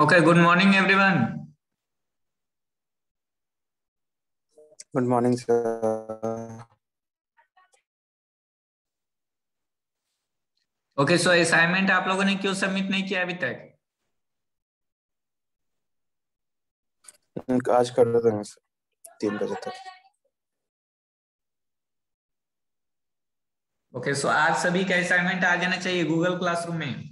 Okay, good morning, everyone. Good morning, sir. Okay, so assignment आप लोगों ने क्यों सबमिट नहीं किया अभी तक? आज कर देंगे सर 3 बजे तक। ओके, सो आज सभी का असाइनमेंट आ जाना चाहिए गूगल क्लासरूम में।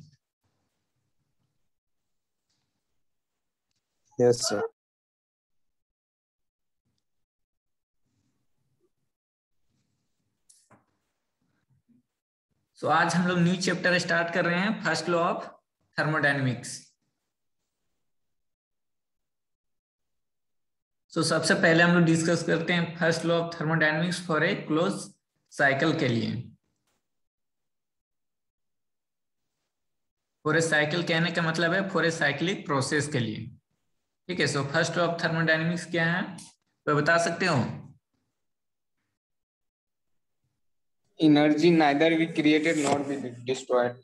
Yes sir. सो आज हम लोग न्यू चैप्टर स्टार्ट कर रहे हैं, first law of thermodynamics. So सबसे पहले हम लोग डिस्कस करते हैं first law of thermodynamics for a close cycle के लिए। फॉर ए साइकिल कहने का मतलब है फॉर ए साइक्लिक प्रोसेस के लिए। ठीक है, so first law of thermodynamics क्या है तो बता सकते हो? Energy neither be created nor be destroyed.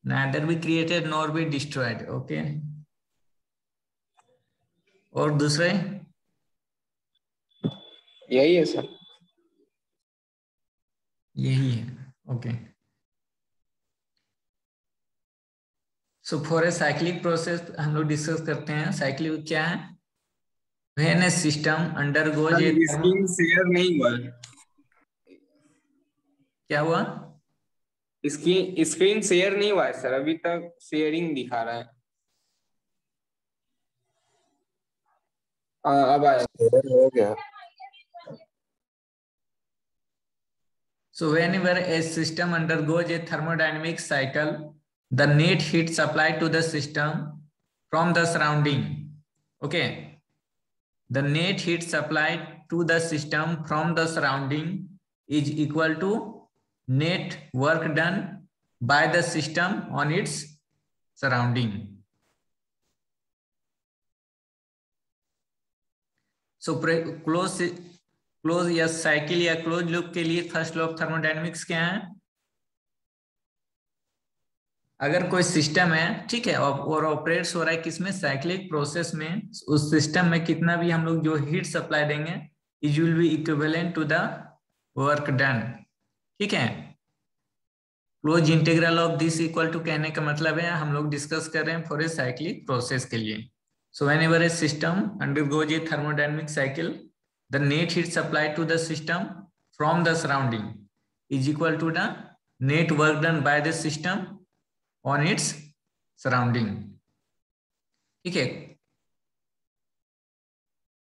Neither be created nor be destroyed. Okay. और दूसरे? यही है सर। यही है। Okay, so for a cyclic process हम लोग डिस्कस करते हैं। साइक्लिक क्या है? When A system undergoes A screen share नहीं हुआ। क्या हुआ? स्क्रीन शेयर नहीं हुआ है सर, अभी तक शेयरिंग दिखा रहा है। अब आया। हो गया। So whenever a system undergoes a thermodynamic cycle, the net heat supplied to the system from the surrounding, okay, the net heat supplied to the system from the surrounding is equal to net work done by the system on its surrounding. So close या cycle या close loop के लिए first law of thermodynamics क्या है? अगर कोई system है, ठीक है, और ऑपरेट्स हो रहा है किसमें? साइक्लिक प्रोसेस में, उस सिस्टम में कितना भी हम लोग जो हीट सप्लाई देंगे it will be equivalent to the work done. ठीक है, close integral of this equal to कहने का मतलब है हम लोग डिस्कस कर रहे हैं फॉर ए साइक्लिक प्रोसेस के लिए। So whenever a system undergoes a thermodynamic cycle, the net heat supply to the system from the surrounding is equal to the net work done by the system on its surrounding. ठीक है,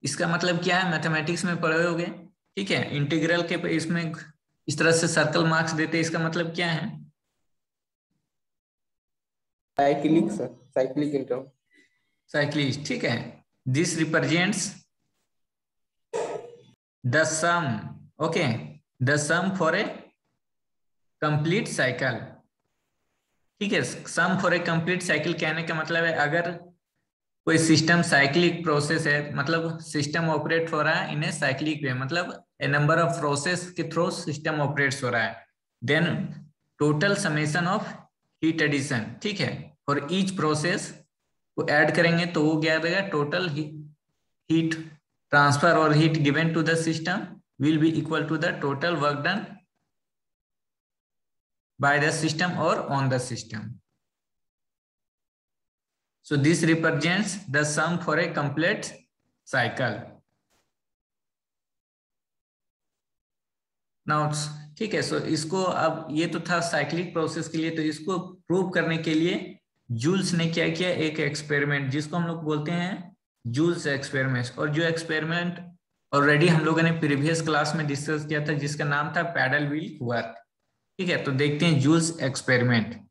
इसका मतलब क्या है? Mathematics में पढ़े होगे। ठीक है, इंटीग्रल के इसमें इस तरह से सर्कल मार्क्स देते हैं, इसका मतलब क्या है? Cyclic sir, cyclic interval. Cyclist, ठीक है। This represents the sum, okay, the sum for a complete cycle. ठीक है, sum for a complete cycle कहने का मतलब है अगर कोई सिस्टम साइक्लिक प्रोसेस है, मतलब सिस्टम ऑपरेट हो रहा है इन ए साइक्लिक वे, मतलब ए नंबर ऑफ प्रोसेस के थ्रू सिस्टम ऑपरेट्स हो रहा है, then total summation of heat addition, ठीक है, और ईच प्रोसेस को ऐड करेंगे तो वो क्या देगा? टोटल हीट ट्रांसफर और heat given to the system will be equal to the total work done by the system और on the system. So this represents the sum for a complete cycle. Now, ठीक है, सो इसको अब ये तो था cyclic process के लिए, तो इसको प्रूव करने के लिए जूल्स ने क्या किया? एक एक्सपेरिमेंट जिसको हम लोग बोलते हैं जूल्स एक्सपेरिमेंट, और जो एक्सपेरिमेंट ऑलरेडी हम लोगों ने प्रीवियस क्लास में डिस्कस किया था जिसका नाम था पैडल व्हील वर्क। ठीक है, तो देखते हैं जूल्स एक्सपेरिमेंट।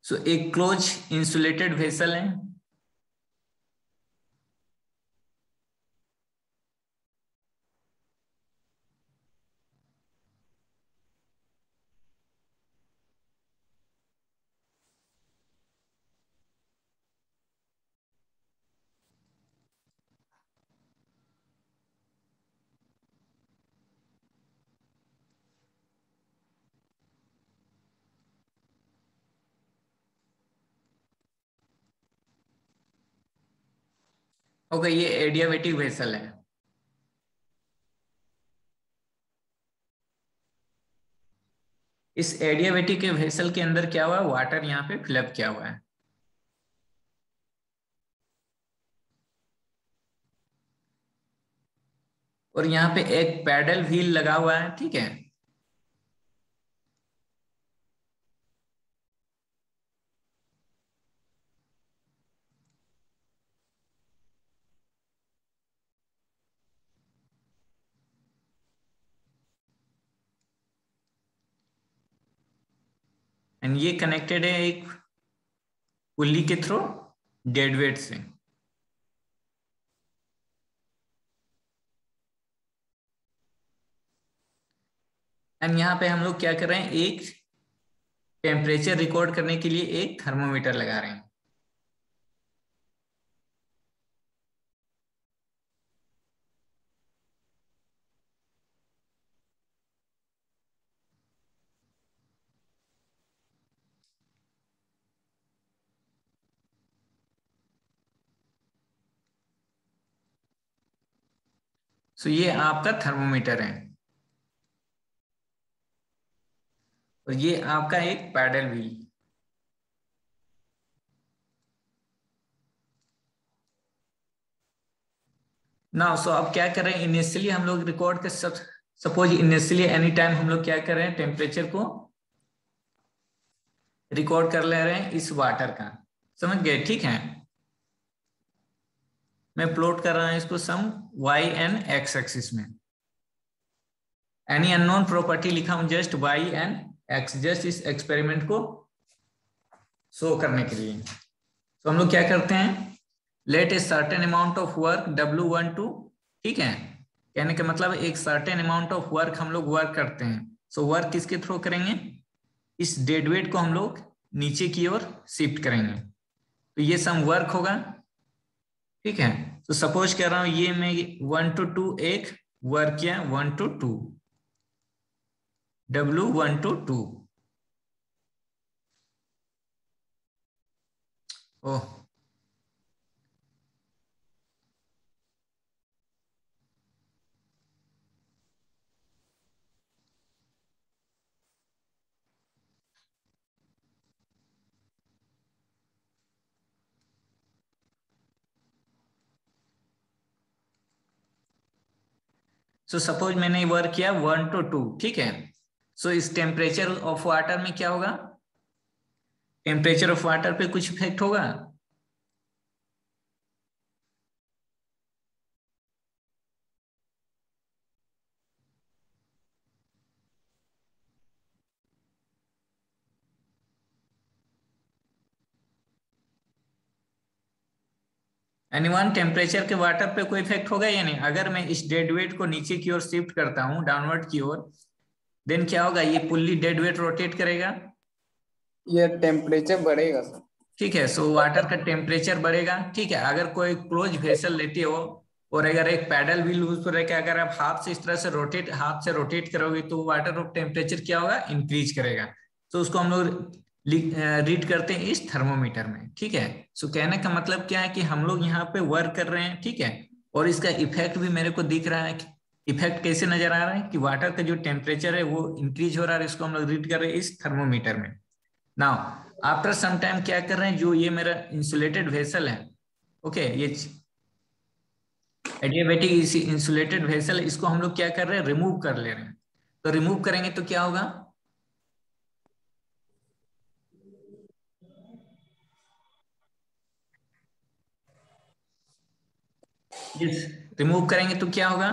सो एक क्लोज इंसुलेटेड वेसल है, ओके, ये एडियाबेटिक वेसल है। इस एडियाबेटिक के वेसल के अंदर क्या हुआ है, वाटर यहाँ पे फिलअप किया हुआ है। और यहाँ पे एक पैडल व्हील लगा हुआ है, ठीक है। एंड ये कनेक्टेड है एक पुल्ली के थ्रू डेड वेट से। एंड यहाँ पे हम लोग क्या कर रहे हैं, एक टेम्परेचर रिकॉर्ड करने के लिए एक थर्मोमीटर लगा रहे हैं। सो ये आपका थर्मोमीटर है और ये आपका एक पैडल व्हील। ना सो अब क्या कर रहे हैं, इनिशियली हम लोग रिकॉर्ड कर सपोज इनिशियली एनी टाइम हम लोग क्या कर रहे हैं, टेम्परेचर को रिकॉर्ड कर ले रहे हैं इस वाटर का। समझ गए, ठीक है। मैं प्लॉट कर रहा हूं इसको some y and x axis में। एनी अननोन प्रॉपर्टी लिखा हूं just y and x, just इस एक्सपेरिमेंट को शो करने के लिए। तो हम लोग क्या करते हैं, let a certain amount of work W12, ठीक है। कहने का मतलब एक सर्टेन अमाउंट ऑफ वर्क हम लोग वर्क करते हैं। सो वर्क किसके थ्रू करेंगे, इस डेड वेट को हम लोग नीचे की ओर शिफ्ट करेंगे, तो ये सम वर्क होगा, ठीक है। तो सपोज कर रहा हूं ये मैं 1 to 2 एक वर्क किया, 1 to 2 W1 to 2। Oh, so suppose मैंने वर्क किया 1 to 2, ठीक है। सो इस टेम्परेचर ऑफ वाटर में क्या होगा, टेम्परेचर ऑफ वाटर पे कुछ इफेक्ट होगा। एनीवन, टेम्परेचर के वाटर पे कोई इफेक्ट होगा या नहीं। अगर मैं इस डेड वेट को नीचे की ओर शिफ्ट करता हूं, डाउनवर्ड की ओर, देन क्या होगा, ये पुल्ली डेड वेट रोटेट करेगा, ये टेम्परेचर बढ़ेगा सर। ठीक है। सो वाटर का टेम्परेचर बढ़ेगा, ठीक है। अगर कोई क्लोज वेसल लेते हो और अगर एक पैडल व्हील यूज कर रहे, अगर आप हाथ से इस तरह से रोटेट, हाथ से रोटेट करोगे तो वाटर ऑफ टेम्परेचर क्या होगा, इंक्रीज करेगा। तो उसको हम लोग रीड करते हैं इस थर्मोमीटर में, ठीक है। सो कहने का मतलब क्या है कि हम लोग यहाँ पे वर्क कर रहे हैं, ठीक है। और इसका इफेक्ट भी मेरे को दिख रहा है। इफेक्ट कैसे नजर आ रहा है कि वाटर का जो टेम्परेचर है वो इंक्रीज हो रहा है, इसको हम लोग रीड कर रहे हैं इस थर्मोमीटर में। नाउ आफ्टर सम टाइम क्या कर रहे हैं, जो ये मेरा इंसुलेटेड वेसल है, ओके, ये एडियाबेटिक इंसुलेटेड वेसल, इसको हम लोग क्या कर रहे हैं, रिमूव कर ले रहे हैं। तो रिमूव करेंगे तो क्या होगा, यस, रिमूव करेंगे तो क्या होगा,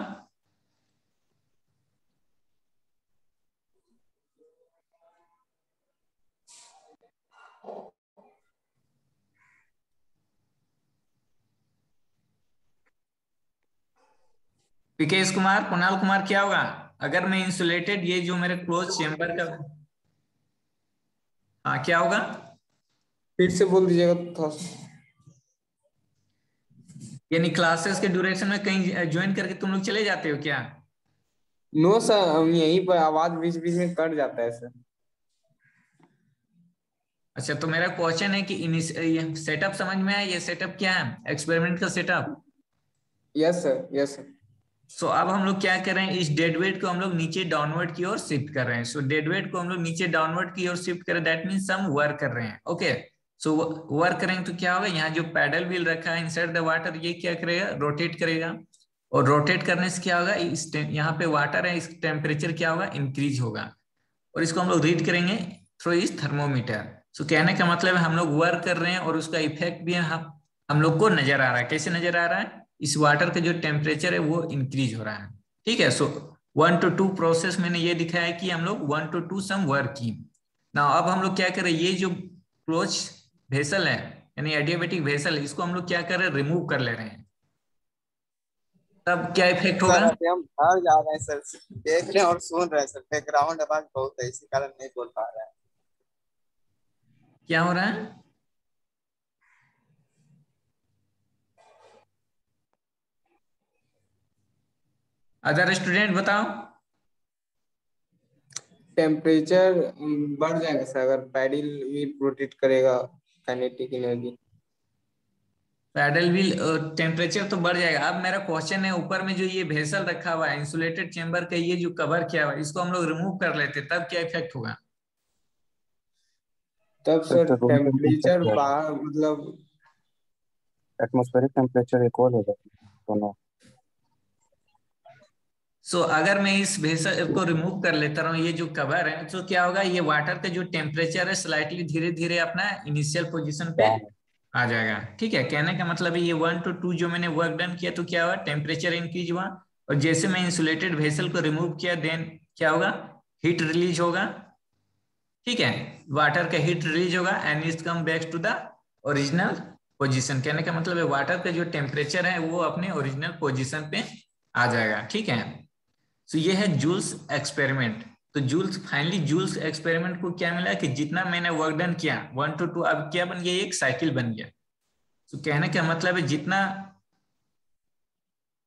विकेश कुमार, कुणाल कुमार, क्या होगा अगर मैं इंसुलेटेड, ये जो मेरे क्लोज चेंबर का, हाँ क्या होगा, फिर से बोल दीजिएगा थोड़ा सा। यानी क्लासेस के ड्यूरेशन में कहीं ज्वाइन करके तुम लोग चले जाते हो क्या। नो सर, हम यहीं पर आवाज बीच बीच में कट जाता है सर। अच्छा, तो मेरा क्वेश्चन है कि सेटअप समझ में आया, ये सेटअप क्या है, एक्सपेरिमेंट का setup. Yes sir, yes sir. So अब हम लोग क्या कर रहे हैं, इस डेड वेट को हम लोग नीचे डाउनवर्ड की ओर शिफ्ट कर रहे हैं। सो डेड वेट को हम लोग नीचे डाउनवर्ड की ओर शिफ्ट कर रहे हैं, दैट मीन्स हम वर्क कर रहे हैं। ओके, सो वर्क करेंगे तो क्या होगा, यहाँ जो पैडल व्हील रखा है इनसाइड द वाटर, ये क्या करेगा, रोटेट करेगा। और रोटेट करने से क्या होगा, इस यहाँ पे वाटर है, इस टेम्परेचर क्या होगा, इंक्रीज होगा। और इसको हम लोग रीड करेंगे थ्रू इस थर्मोमीटर। सो कहने का मतलब है हम लोग वर्क कर रहे हैं और उसका इफेक्ट भी हम लोग को नजर आ रहा है। कैसे नजर आ रहा है, इस वाटर का जो टेम्परेचर है वो इंक्रीज हो रहा है। ठीक है, सो 1 to 2 प्रोसेस मैंने ये दिखाया है कि हम लोग 1 to 2 सम वर्किंग ना। अब हम लोग क्या कर रहे हैं, ये जो क्लोज वेसल है यानी एडियाबेटिक वेसल, इसको हम लोग क्या कर रहे हैं, रिमूव कर ले रहे हैं। तब क्या इफेक्ट होगा, सर अभी हम घर जा रहे हैं सर, देख रहे हैं और सुन रहे हैं सर, बैकग्राउंड आवाज बहुत है इसी कारण नहीं बोल पा रहे हैं। क्या हो रहा है। अदर स्टूडेंट बताओ। टेम्परेचर बढ़ जाएगा सर अगर पैडल व्हील रोटेट करेगा, kinetic energy. Paddle wheel temperature तो बढ़ जाएगा। अब मेरा क्वेश्चन है, ऊपर में जो ये भेसल रखा हुआ है इंसुलेटेड चेंबर का, ये जो कवर किया हुआ है, इसको हम लोग रिमूव कर लेते तब क्या इफेक्ट होगा। तब तब सर तक रूम टेम्परेचर टेम्परेचर क्या है, बाहर मतलब एटमॉस्फेरिक टेम्परेचर इक्वल हो जाता है दोनों। सो अगर मैं इस भेसल को रिमूव कर लेता हूँ, ये जो कवर है, तो क्या होगा, ये वाटर का जो टेम्परेचर है स्लाइटली धीरे धीरे अपना इनिशियल पोजीशन पे क्या है, आ जाएगा। ठीक है, कहने का मतलब है ये 1 to 2 जो मैंने वर्क डन किया तो क्या हुआ, टेम्परेचर इंक्रीज हुआ। और जैसे मैं इंसुलेटेड वेसल को रिमूव किया, देन क्या होगा, हीट रिलीज होगा। ठीक है, वाटर का हीट रिलीज होगा and it come back to the original position. कहने का मतलब है वाटर का जो टेम्परेचर है वो अपने ओरिजिनल पोजीशन पे आ जाएगा। ठीक है, तो ये है जूल्स एक्सपेरिमेंट। तो जूल्स फाइनली जूल्स एक्सपेरिमेंट को क्या मिला कि जितना मैंने वर्क डन किया 1 to 2, अब क्या बन गया, एक साइकिल बन गया। तो कहने का मतलब है जितना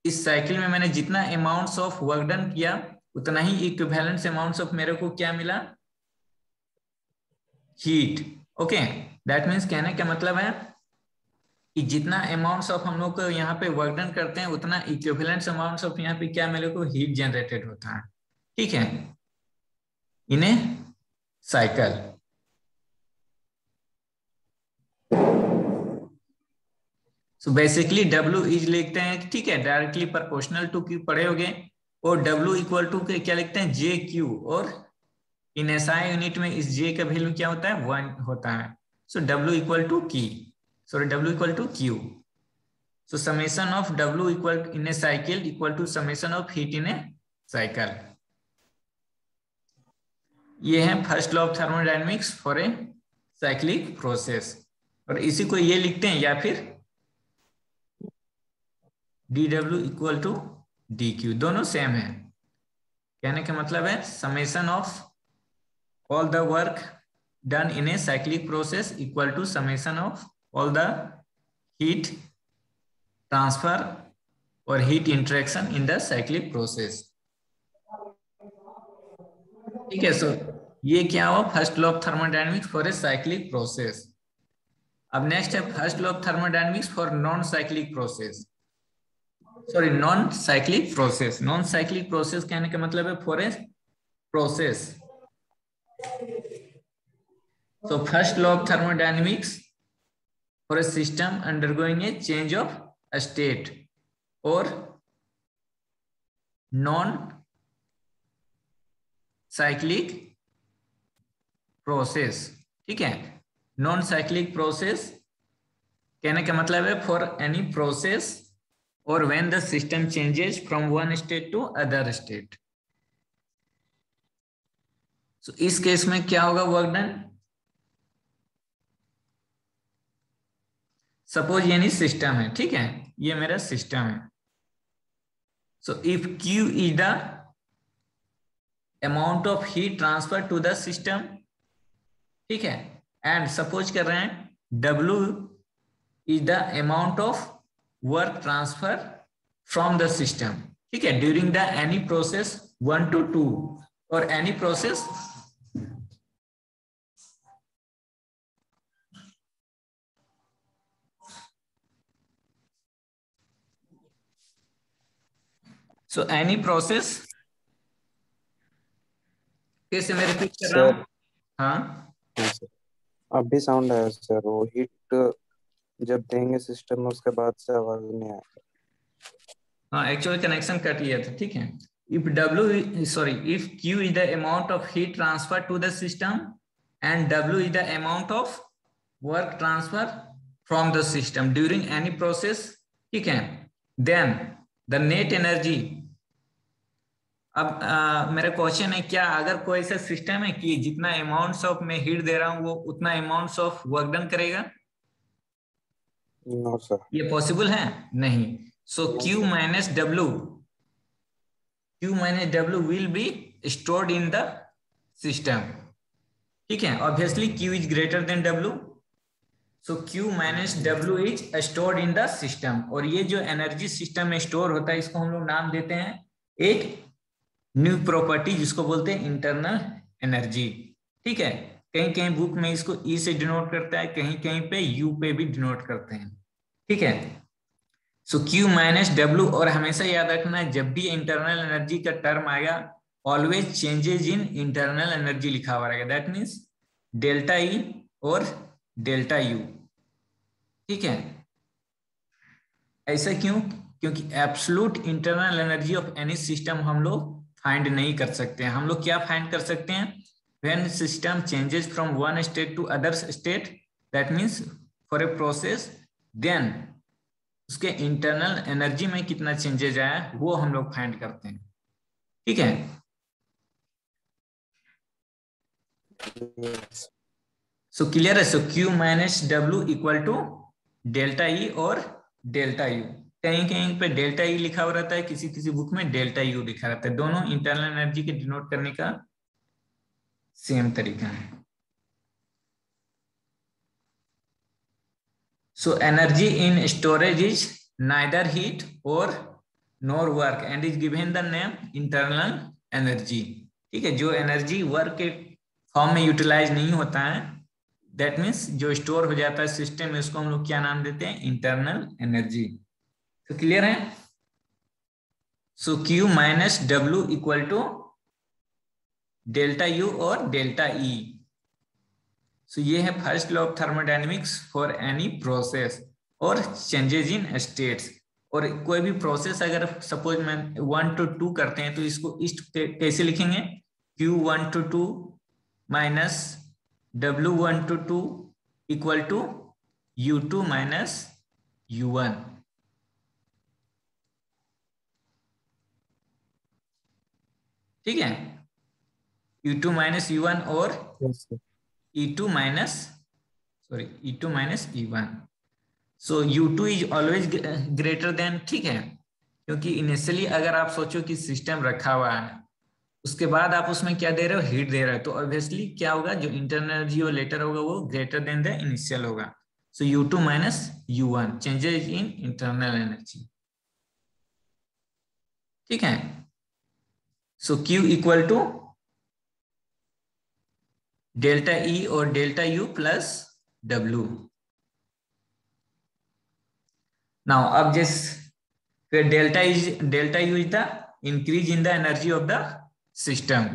इस साइकिल में मैंने जितना अमाउंट्स ऑफ वर्क डन किया, उतना ही इक्विवेलेंट अमाउंट्स ऑफ मेरे को क्या मिला, हीट। ओके, दैट मीन्स कहने का मतलब है कि जितना अमाउंट्स ऑफ हम लोग को यहाँ पे वर्क डन करते हैं, उतना इक्विवेलेंट अमाउंट्स ऑफ यहाँ पे क्या मेरे को हीट जनरेटेड होता है। ठीक है, in a cycle. So basically W is लिखते हैं, ठीक है, डायरेक्टली प्रोपोर्शनल टू Q पढ़े होगे। और W इक्वल टू के क्या लिखते हैं, JQ। और इन SI यूनिट में इस J का वैल्यू क्या होता है, 1 होता है। So W equal to Q, sorry W equal to Q। So summation of W equal in a cycle equal to summation of heat in a cycle. ये है first law of thermodynamics for a cyclic process. और इसी को ये लिखते हैं, या फिर dW इक्वल टू dQ, दोनों सेम है। कहने का मतलब है summation of all the work done in a cyclic process equal to summation of all the heat transfer और heat interaction in the cyclic process. ठीक है, सो ये क्या हुआ, first law of thermodynamics for a cyclic process. अब next है first law of thermodynamics for non cyclic process, sorry non cyclic process. Non cyclic process कहने का मतलब है for a process. So first law of thermodynamics for a system undergoing a change of a state or non-cyclic process। ठीक है, non cyclic process कहने का मतलब है फॉर एनी प्रोसेस और when the system changes from one state to other state. So इस case में क्या होगा वर्क डन, सपोज यानी सिस्टम है, ठीक है, ये मेरा सिस्टम है। So if Q is the amount of heat transfer to the system, ठीक है, एंड सपोज कर रहे हैं W is the amount of work transfer from the system, ठीक है, during the any process 1 to 2 और any process so any process कैसे मैं रिपीट कर रहा सर हूँ? हाँ हाँ सर, अब भी साउंड आया सर। वो हीट जब देंगे सिस्टम में उसके बाद से आवाज नहीं आया। हाँ, एक्चुअली कनेक्शन कट गया था, ठीक है। if if q is the amount of heat transfer to the system and w is the amount of work transfer from the system during any process, ठीक है, then the net energy। अब मेरा question है, क्या अगर कोई ऐसा system है कि जितना अमाउंट्स ऑफ मैं हीट दे रहा हूं वो उतना अमाउंट्स ऑफ वर्क डन करेगा? No sir. ये पॉसिबल है? नहीं। So no Q sir. Minus W will be stored in the system, ठीक है। Obviously Q is greater than W, so Q minus W is stored in the system। और ये जो energy system में store होता है इसको हम लोग नाम देते हैं एक न्यू प्रॉपर्टी जिसको बोलते हैं इंटरनल एनर्जी, ठीक है। कहीं कहीं बुक में इसको E से डिनोट करता है, कहीं कहीं पे U पे भी डिनोट करते हैं, ठीक है। सो Q माइनस डब्ल्यू, और हमेशा याद रखना है जब भी इंटरनल एनर्जी का टर्म आएगा always changes in internal energy लिखा हुआ रहेगा, दैट मीन्स डेल्टा E और डेल्टा U, ठीक है। ऐसा क्यों? क्योंकि absolute internal energy of any system हम लोग फाइंड नहीं कर सकते हैं। हम लोग क्या फाइंड कर सकते हैं? When system changes from one state to other state, that means for a process, then उसके इंटरनल एनर्जी में कितना चेंजेस आया वो हम लोग फाइंड करते हैं, ठीक है। सो क्लियर है? So Q minus W equal to delta E और डेल्टा U। कहीं कहीं पे डेल्टा E लिखा हुआ रहता है, किसी किसी बुक में डेल्टा U लिखा रहता है। दोनों इंटरनल एनर्जी के डिनोट करने का सेम तरीका है। So energy in storage is neither heat और nor work and is given the name internal energy, ठीक है। जो एनर्जी वर्क के फॉर्म में यूटिलाइज नहीं होता है, दैट मीन्स जो स्टोर हो जाता है सिस्टम में, उसको हम लोग क्या नाम देते हैं? Internal energy. तो क्लियर है? So Q minus W equal to delta U और डेल्टा E। सो ये है first law of thermodynamics for any process और चेंजेस इन स्टेट्स। और कोई भी प्रोसेस अगर सपोज में 1 to 2 करते हैं तो इसको इस कैसे लिखेंगे? Q1 to 2 minus W1 to 2 equal to U2 minus U1, ठीक है। U2 माइनस U1 और E2 minus E1। So U2 is always greater than, ठीक है। क्योंकि इनिशियली अगर आप सोचो कि सिस्टम रखा हुआ है, उसके बाद आप उसमें क्या दे रहे हो? हीट दे रहे हो, तो ऑब्वियसली क्या होगा? जो इंटरनल एनर्जी वो लेटर होगा वो ग्रेटर देन द इनिशियल होगा। So U2 minus U1 changes in internal energy, ठीक है। So Q equal to delta E और delta U plus W। Now अब फिर delta U is the increase in the energy of the system.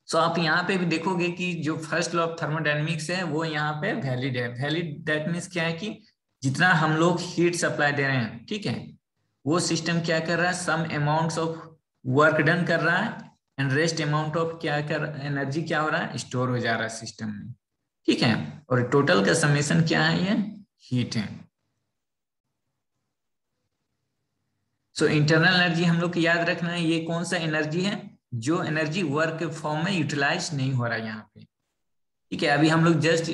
So आप यहाँ पे भी देखोगे कि जो फर्स्ट लॉ ऑफ थर्मोडायनेमिक्स है वो यहाँ पे वैलिड है। वैलिड दैट मीन्स क्या है कि जितना हम लोग हीट सप्लाई दे रहे हैं, ठीक है, वो सिस्टम क्या कर रहा है? सम अमाउंट्स ऑफ वर्क डन कर रहा है and rest amount of energy क्या हो रहा है? स्टोर हो जा रहा है सिस्टम में, ठीक है। और टोटल का समेशन क्या है? ये हीट है। सो इंटरनल एनर्जी हम लोग को याद रखना है, ये कौन सा एनर्जी है? जो एनर्जी वर्क के फॉर्म में यूटिलाइज नहीं हो रहा है यहाँ पे, ठीक है। अभी हम लोग जस्ट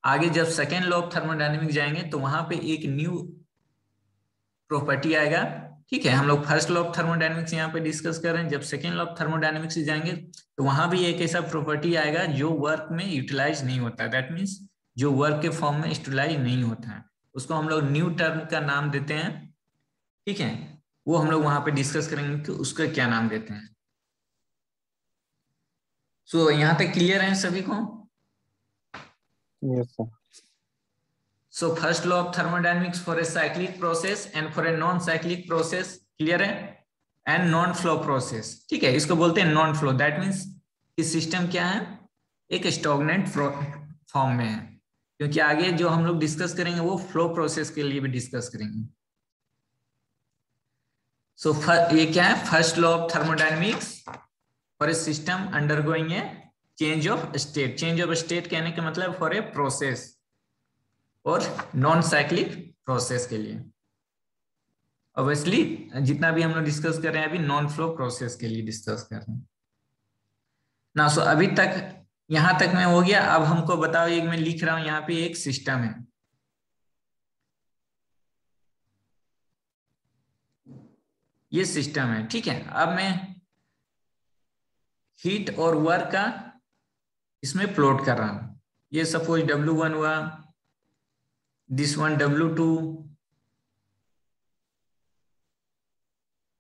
आगे जब सेकेंड लॉ ऑफ थर्मोडायनेमिक्स जाएंगे तो वहां पे एक न्यू प्रॉपर्टी आएगा, ठीक है। हम लोग फर्स्ट लॉ ऑफ थर्मोडायनेमिक्स यहाँ पे डिस्कस कर रहे हैं, जब सेकेंड लॉ ऑफ थर्मोडायनेमिक्स जाएंगे तो वहां भी एक ऐसा प्रॉपर्टी आएगा जो वर्क में यूटिलाइज नहीं होता है, दैट मीन्स जो वर्क के फॉर्म में यूटिलाइज नहीं होता है, उसको हम लोग न्यू टर्म का नाम देते हैं, ठीक है। वो हम लोग वहां पे डिस्कस करेंगे कि उसका क्या नाम देते हैं। सो यहाँ तक क्लियर है सभी को? Yes sir. So first law of thermodynamics for a cyclic process and for a non-cyclic process clear है? एंड नॉन फ्लो प्रोसेस, ठीक है, इसको बोलते हैं नॉन फ्लो। दैट मीन्स इस सिस्टम क्या है, एक स्टॉग्नेंट फॉर्म में है, क्योंकि आगे जो हम लोग डिस्कस करेंगे वो फ्लो प्रोसेस के लिए भी डिस्कस करेंगे। सो ये क्या है, first law of thermodynamics for A system undergoing A change of state. Change of state कहने का मतलब फॉर ए प्रोसेस और नॉन साइक्लिक प्रोसेस के लिए। ऑब्वियसली जितना भी हम लोग डिस्कस कर रहे हैं अभी नॉन फ्लो प्रोसेस के लिए डिस्कस कर रहे हैं ना। सो अभी तक यहां तक में हो गया। अब हमको बताओ, एक मैं लिख रहा हूं यहाँ पे एक सिस्टम है, ये सिस्टम है, ठीक है। अब मैं हीट और वर्क का इसमें प्लॉट कर रहा हूं। ये सपोज W1 हुआ, this one W2,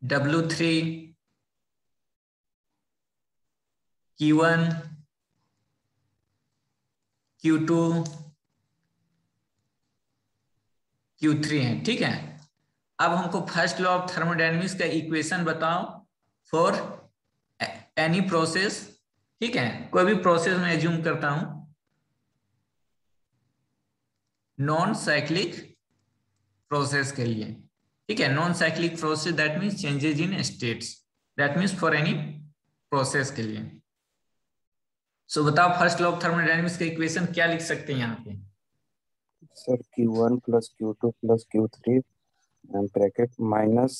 W3, Q1, Q2, Q3 है, ठीक है। अब हमको फर्स्ट लॉ ऑफ थर्मोडायनेमिक्स का इक्वेशन बताओ फॉर एनी प्रोसेस, ठीक है। कोई भी प्रोसेस में एज्यूम करता हूं नॉन साइक्लिक प्रोसेस के लिए, ठीक है। Non cyclic process that means changes in states, that means for any process के लिए। सो बताओ फर्स्ट लॉ ऑफ थर्मोडायनेमिक्स का इक्वेशन क्या लिख सकते हैं यहाँ पे? Sir Q1 plus Q2 plus Q3 bracket minus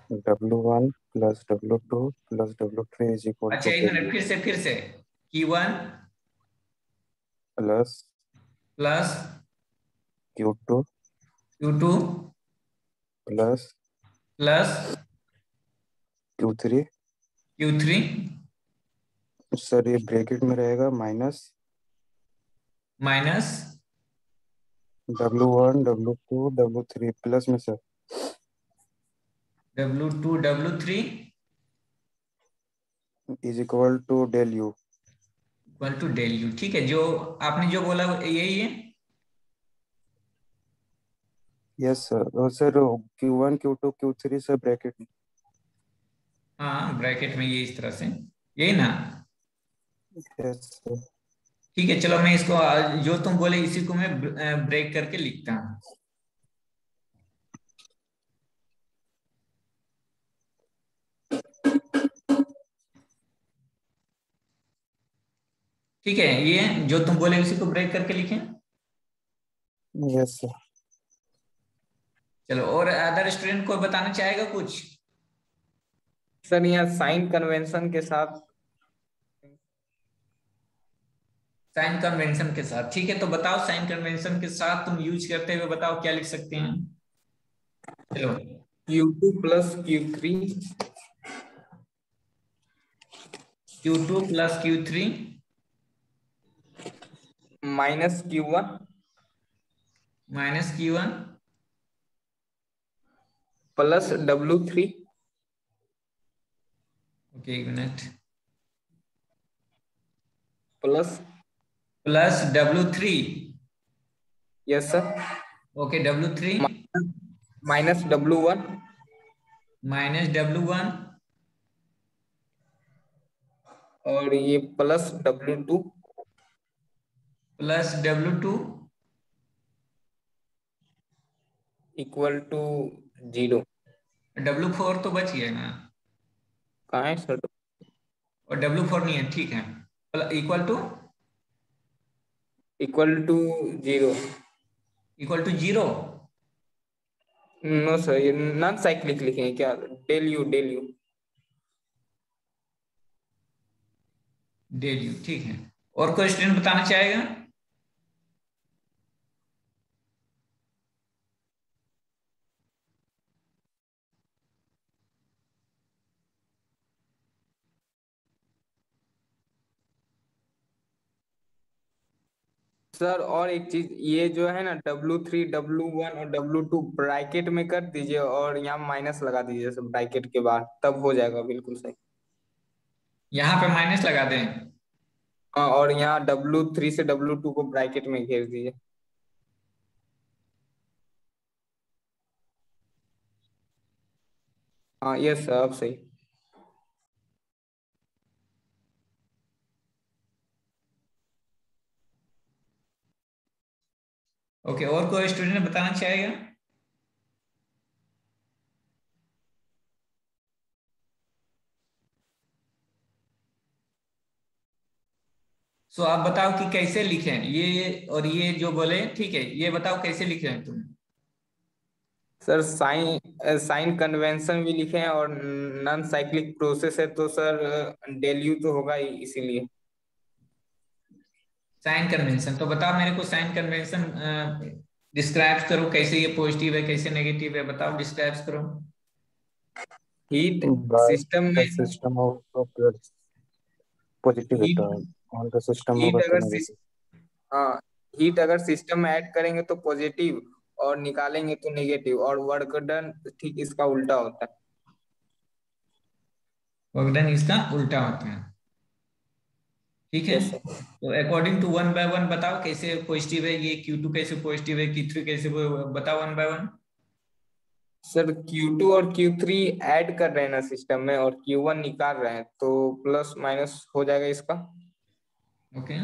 W1 plus W2 plus W3 is equal अच्छा टू एक मिनट, फिर से Q1 plus plus Q2 Q2 plus plus Q3। Q3 sir ये ब्रैकेट में रहेगा minus W1 W2 W3 plus में sir W2 W3 is equal to del U. Equal to del U, ठीक है। जो आपने जो बोला यही है। Yes sir. और sir Q1 Q2 Q3 sir bracket में। हाँ ब्रैकेट में ये इस तरह से, यही ना? Yes sir. ठीक है, चलो मैं इसको जो तुम बोले इसी को मैं ब्रेक करके लिखता हूँ। ठीक है, ये जो तुम बोले उसी को ब्रेक करके लिखें। Yes sir. चलो, और अदर स्टूडेंट को बताना चाहेगा कुछ? सर यहाँ साइन कन्वेंशन के साथ। साइन कन्वेंशन के साथ, ठीक है। तो बताओ साइन कन्वेंशन के साथ तुम यूज करते हुए बताओ क्या लिख सकते हैं। चलो, Q2 plus Q3 Q2 plus Q3 minus Q1 minus Q1 plus W3 okay एक minute, plus plus W3 yes sir okay W3 minus W1 minus W1 और ये plus W2 plus W2 equal to 0। W4 तो बच गया ना, कहाँ है sir? और W4 नहीं है, ठीक है। Equal to 0। Equal to 0। No sir, ये नॉन साइक्लिक लिखे हैं क्या? Del U del U. Del U, ठीक है। और कोई स्टूडेंट बताना चाहेगा? सर और एक चीज, ये जो है ना W3 W1 और W2 ब्रैकेट में कर दीजिए और यहाँ माइनस लगा दीजिए सब ब्रैकेट के बाद, तब हो जाएगा बिल्कुल सही। यहाँ पे माइनस लगा दें। हाँ, और यहाँ W3 से W2 को ब्रैकेट में घेर दीजिए। हाँ यस सर, अब सही। ओके, और कोई स्टूडेंट बताना चाहेगा? सो आप बताओ कि कैसे लिखे ये, और ये जो बोले ठीक है, ये बताओ कैसे लिखे हैं तुम? सर साइन साइन कन्वेंशन भी लिखे हैं, और नॉन साइक्लिक प्रोसेस है तो सर डेल यू तो होगा ही, इसीलिए। साइन कन्वेंशन तो बताओ मेरे को, साइन कन्वेंशन डिस्क्राइब करो, कैसे ये पॉजिटिव है कैसे नेगेटिव है, बताओ डिस्क्राइब करो। हीट By सिस्टम the में, system of positive heat vector on the system heat होगा तो अगर negative। हाँ, हीट अगर सिस्टम में ऐड करेंगे तो पॉजिटिव, और निकालेंगे तो नेगेटिव, और वर्क डन ठीक इसका उल्टा होता है। वर्क डन इसका उल्टा होता है, ठीक है। Yes sir. तो according to one by one बताओ कैसे पॉजिटिव है ये Q2, कैसे पॉजिटिव है Q3, कैसे बताओ one by one. Sir Q2 और Q3 ऐड कर रहे हैं ना सिस्टम में, और Q1 निकाल रहे हैं, तो प्लस माइनस हो जाएगा इसका। ओके,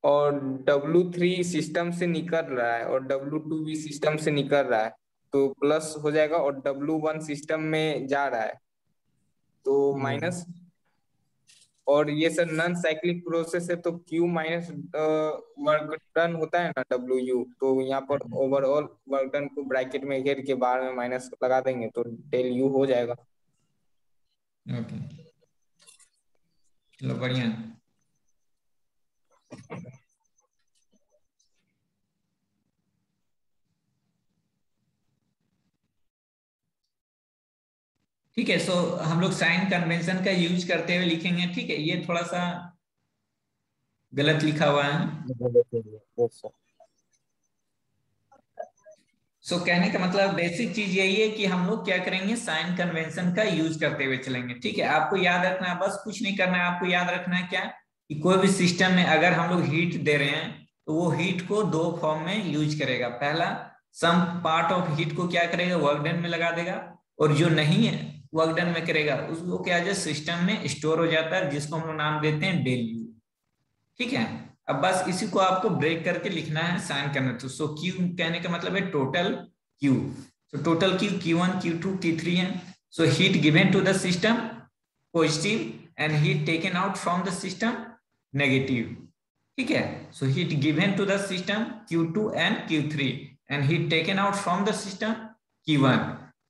और W3 सिस्टम से निकल रहा है, और W2 भी सिस्टम से निकल रहा है, तो प्लस हो जाएगा, और W1 सिस्टम में जा रहा है तो माइनस। और ये सर नॉन साइक्लिक प्रोसेस है, तो Q माइनस वर्क डन होता है ना WU, तो यहाँ पर ओवरऑल वर्क डन को ब्रैकेट में घेर के बाहर में माइनस लगा देंगे तो डेल U हो जाएगा। ओके, चलो बढ़िया। ठीक है, सो हम लोग साइन कन्वेंशन का यूज करते हुए लिखेंगे, ठीक है। ये थोड़ा सा गलत लिखा हुआ है। Yes sir। सो कहने का मतलब बेसिक चीज यही है कि हम लोग क्या करेंगे, साइन कन्वेंशन का यूज करते हुए चलेंगे, ठीक है। आपको याद रखना है, बस कुछ नहीं करना है, आपको याद रखना है क्या, कि कोई भी सिस्टम में अगर हम लोग हीट दे रहे हैं तो वो हीट को दो फॉर्म में यूज करेगा। पहला, सम पार्ट ऑफ हीट को क्या करेगा, वर्क डन में लगा देगा, और जो नहीं है वर्क डन में करेगा उसको क्या है, सिस्टम में स्टोर हो जाता है, जिसको हम लोग नाम देते हैं डेल यू, ठीक है। अब बस इसी को आपको ब्रेक करके लिखना है, साइन करना। तो सो क्यू कहने का मतलब है total Q. So total Q Q1, Q2, Q3 है। So heat given to the system positive and heat taken out from the system negative, ठीक है। So heat given to the system Q2 and Q3 and heat taken out from the system Q1।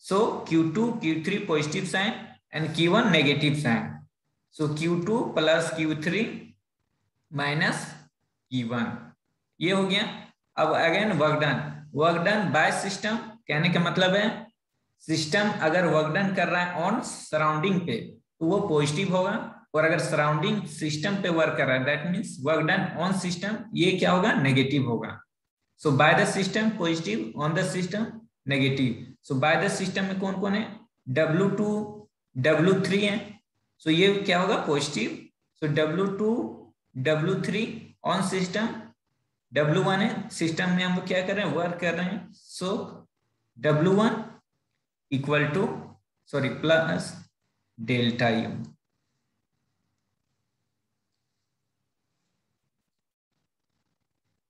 So Q2, Q3 positive sign and Q1 negative sign. So Q2 plus Q3 minus Q1, ये हो गया। अब again work done by system, कहने का मतलब है system अगर work done कर रहा है ऑन सराउंडिंग पे तो वो पॉजिटिव होगा, और अगर सराउंडिंग सिस्टम पे वर्क कर रहा है that means work done on system, ये क्या होगा, नेगेटिव होगा। So by the system positive, on the system negative. So by the system में कौन कौन है, W2, W3 है, सो ये क्या होगा, positive. So W2, W3 on system, W1 है सिस्टम में हम लोग क्या कर रहे हैं, वर्क कर रहे हैं। So W1 equal to sorry plus delta U.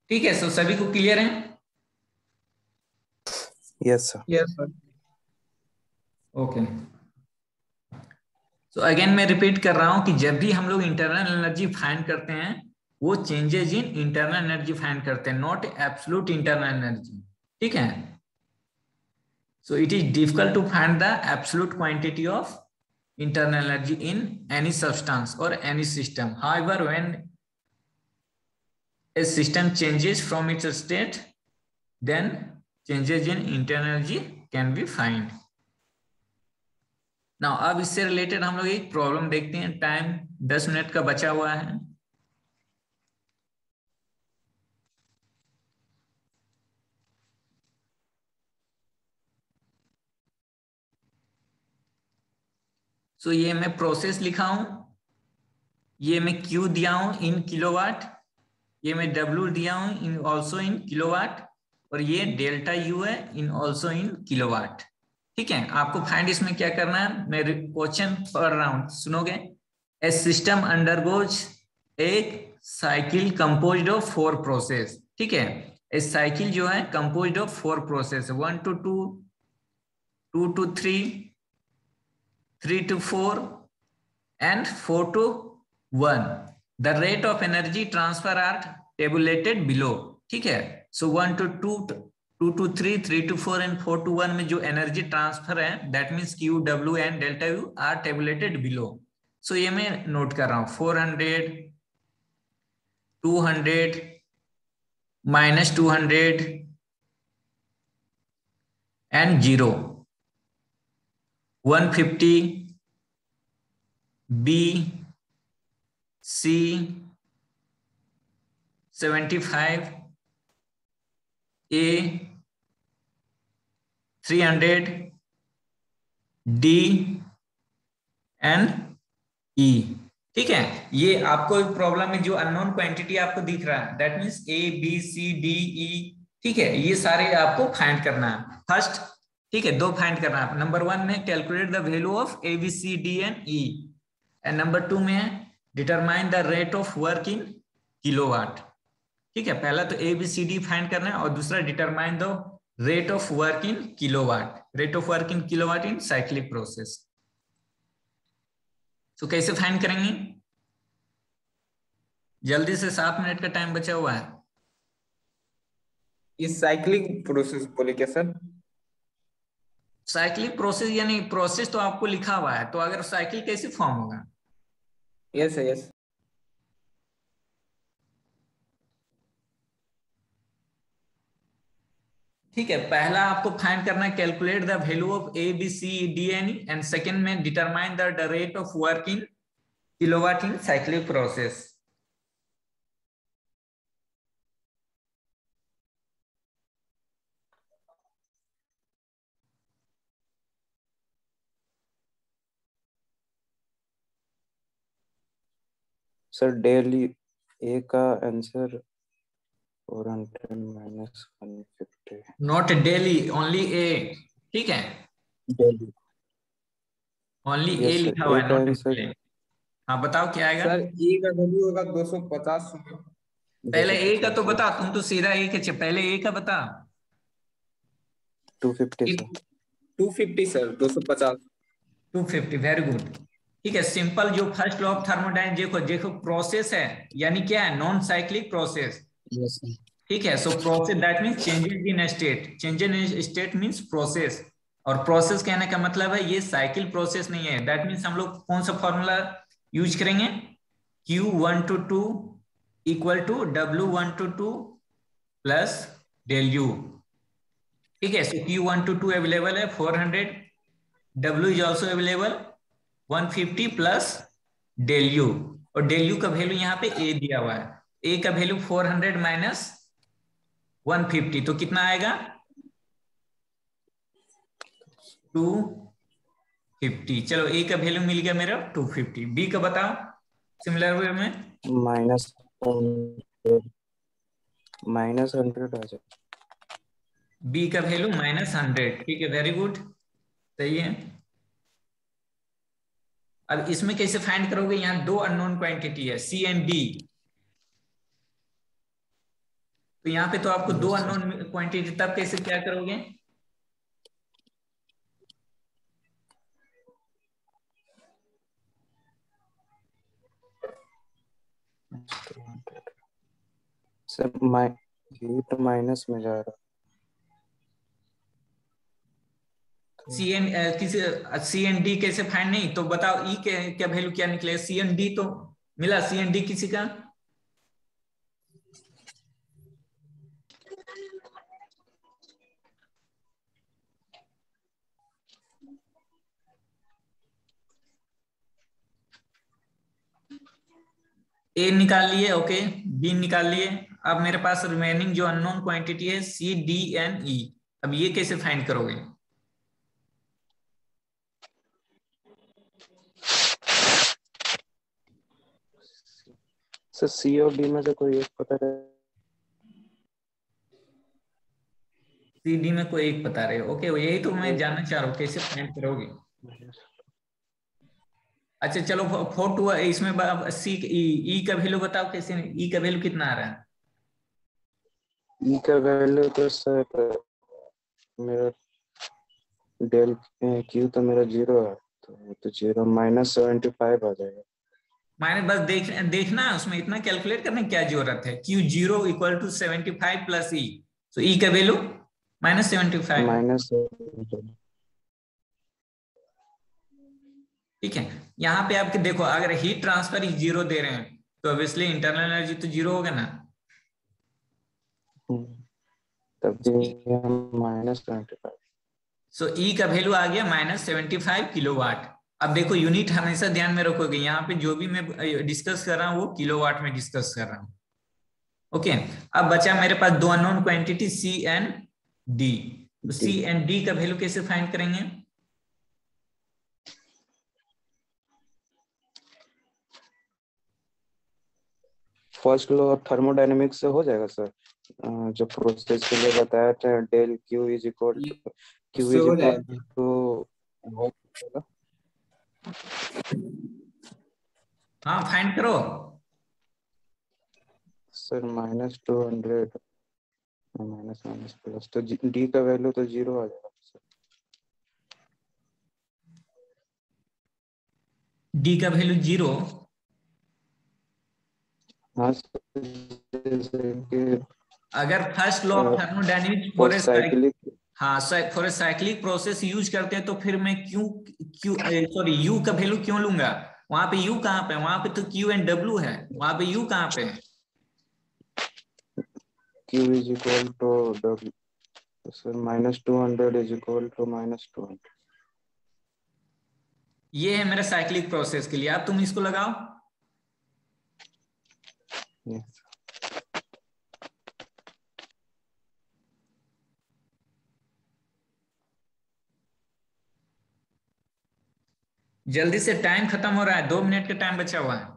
ठीक है, सो सभी को क्लियर है? Yes sir। Yes sir. Okay, तो अगेन मैं रिपीट कर रहा हूं कि जब भी हम लोग इंटरनल एनर्जी फाइंड करते हैं वो changes in internal energy find करते हैं, नॉट एब्सोल्यूट इंटरनल एनर्जी, ठीक है। So it is difficult to find the absolute quantity of internal energy in any substance or any system. However, when a system changes from its state, then changes in internal energy can be found. Now, अब इससे related हम लोग एक problem देखते हैं। Time 10 minute का बचा हुआ है। सो ये मैं प्रोसेस लिखा हूं, ये मैं Q दिया हूं इन किलोवाट, ये मैं W दिया हूं इन ऑल्सो इन किलोवाट, और ये डेल्टा U है इन ऑल्सो इन किलोवाट, ठीक है, आपको फाइंड इसमें क्या करना है, मैं क्वेश्चन पढ़ रहा हूं, सुनोगे। ए सिस्टम अंडरगोज एक साइकिल कंपोज्ड ऑफ 4 प्रोसेस। ठीक है, ए साइकिल जो है composed of 4 process, 1 to 2, 2 to 3, 3 to 4 and 4 to 1. The rate of energy transfer are tabulated below. ठीक है, so 1 to 2, 2 to 3, 3 to 4 and 4 to 1 में जो एनर्जी ट्रांसफर है, that means Q, W and delta U are tabulated below. So ये मैं note कर रहा हूँ, 400, 200, minus 200 and 0, 150, B, C, 75, A, 300, D and E। ठीक है, ये आपको प्रॉब्लम में जो अननोन क्वांटिटी आपको दिख रहा है, that means A, B, C, D, E। ठीक है, ये सारे आपको फाइंड करना है फर्स्ट। ठीक है, 2 फाइंड करना है। नंबर 1 में calculate the value of A, B, C, D and E, and number 2 में है determine the rate of work in kilowatt. ठीक है, पहला तो A B C D find करना है और दूसरा determine the rate of work in kilowatt, rate of work in kilowatt in cyclic process. तो कैसे फाइंड करेंगे, जल्दी से, 7 मिनट का टाइम बचा हुआ है। इस साइक्लिक प्रोसेस बोले क्या सर? साइक्लिक प्रोसेस यानी प्रोसेस तो आपको लिखा हुआ है, तो अगर साइकिल कैसे फॉर्म होगा? Yes yes. ठीक है, पहला आपको फाइंड करना है calculate the value of A B C D N, and second में determine the rate of work in kilowatt in cyclic process. Sir daily A का answer 400 minus 150। Not daily, only A. ठीक है, daily only A yes sir, लिखा हुआ ए है, का not answer daily. हाँ बताओ क्या आएगा? सर ए का वैल्यू होगा 250। पहले ए का तो 250 बता, तुम तो सीधा ए के, पहले ए का बता। 250 सर। 250 सर, 250। 250, very good. ठीक है, सिंपल जो फर्स्ट लॉ ऑफ थर्मोडायनेमिक्स, देखो देखो प्रोसेस है, यानी क्या है, non cyclic process. Yes sir. ठीक है, so process that means changes in state, change in state means process, और प्रोसेस कहने का मतलब है ये साइकिल प्रोसेस नहीं है। दैट मींस हम लोग कौन सा फॉर्मूला यूज करेंगे, Q1 to 2 equal to W1 to 2 plus del U. ठीक है, सो Q1 to 2 अवेलेबल है 400, W is also available 150 plus del U, और डेल यू का वैल्यू यहाँ पे ए दिया हुआ है, ए का वैल्यू 400 माइनस 150, तो कितना आएगा 250। चलो ए का वैल्यू मिल गया मेरा 250। बी का बताओ सिमिलर वे में। माइनस 100 आ जाए। बी का वैल्यू -100। ठीक है, वेरी गुड, सही है। अब इसमें कैसे फाइंड करोगे, यहाँ 2 अननोन क्वांटिटी है सी एंड डी, तो यहाँ पे तो आपको 2 अननोन क्वांटिटी, तब कैसे क्या करोगे, सर हीट माइनस में जा रहा। सी एंड किसी सी एंड डी कैसे फाइंड, नहीं तो बताओ ई के क्या वैल्यू क्या निकलेगा, सी एंड डी तो मिला, सी एंड डी किसी का, ए निकाल लिए, ओके, बी निकाल लिए। अब मेरे पास रिमेनिंग जो अननोन क्वांटिटी है सी डी एंड ई, अब ये कैसे फाइंड करोगे, सर सी और डी में से कोई एक पता है? सी डी में कोई एक बता रहे हो, ओके यही तो मैं जानना चाह रहा हूँ कैसे फाइंड करोगे। अच्छा चलो 4 इसमें सी ई का वैल्यू बताओ कैसे, ई का वैल्यू कितना आ रहा है? ई का वैल्यू तो सर मेरा डेल क्यू तो मेरा 0 है, तो 0 -75 आ जाएगा। माइनस बस देखना उसमें इतना कैलकुलेट करने की क्या जरूरत है। क्यू 0 इक्वल टू 75 प्लस ई, तो ई का वैल्यू -75। ठीक है, यहाँ पे आपके देखो अगर हीट ट्रांसफर 0 दे रहे हैं तो ऑब्वियसली इंटरनल एनर्जी तो 0 होगा ना। तब भी -75। सो ई का वैल्यू आ गया -75 किलोवाट। अब देखो यूनिट हमेशा ध्यान में रखोगे, यहाँ पे जो भी मैं डिस्कस कर रहा हूँ वो किलोवाट में डिस्कस कर रहा हूँ। ओके, अब बचा मेरे पास दो unknown quantity C and D. तो सी एंड डी का वैल्यू कैसे फाइंड करेंगे? फर्स्ट लॉ ऑफ थर्मोडायनेमिक्स से हो जाएगा सर, जो प्रोसेस के लिए बताया था, डेल क्यू इज इक्वल उससे हो जाएगा। टू हाँ फाइंड करो सर -200 माइनस माइनस प्लस, तो डी का वैल्यू तो 0 आ जाएगा सर। डी का वैल्यू 0। हाँ सर, अगर first law of thermodynamics for for a cyclic, हाँ for a cyclic process use करते हैं तो फिर मैं क्यू क्यू सॉरी यू का वैल्यू क्यों लूंगा? वहां पे यू कहाँ पे, वहां पे तो क्यू एंड डब्ल्यू है, वहां पे यू कहाँ पे है? Q is equal to W, sir -200 is equal to -200। ये है मेरा साइक्लिक प्रोसेस के लिए, अब तुम इसको लगाओ। यस जल्दी से, टाइम खत्म हो रहा है, 2 मिनट का टाइम बचा हुआ है।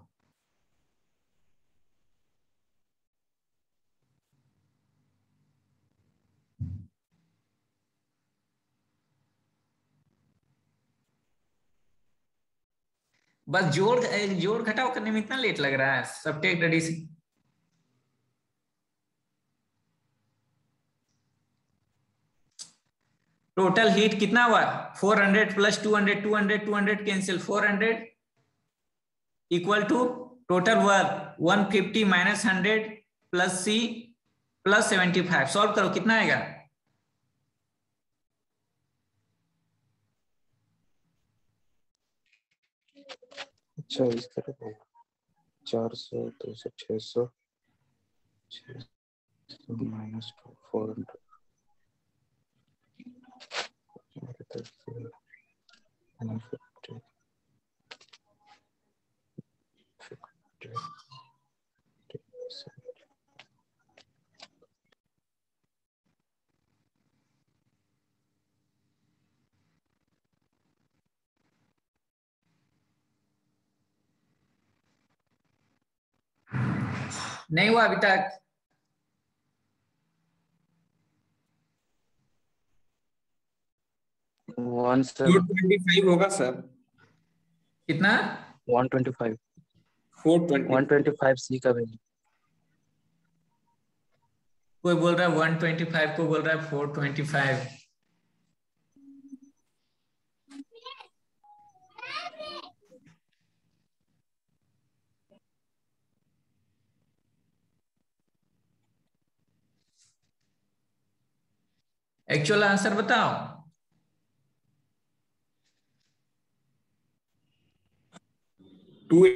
बस जोड़ घटाव करने में इतना लेट लग रहा है, सब टेक रेडी से। टोटल हीट कितना हुआ? 400 plus 200, 200 200 cancel, 400 equal to total work 150 minus 100 plus C plus 75। Solve करो कितना आएगा? अच्छा इस तरह होगा, 400 तो 600 माइनस 400 नहीं हुआ अभी तक? 425 होगा सर। कितना? 125 420। 125 सी का वैल्यू। कोई बोल रहा है 125, कोई बोल रहा है 425। एक्चुअल आंसर बताओ। 2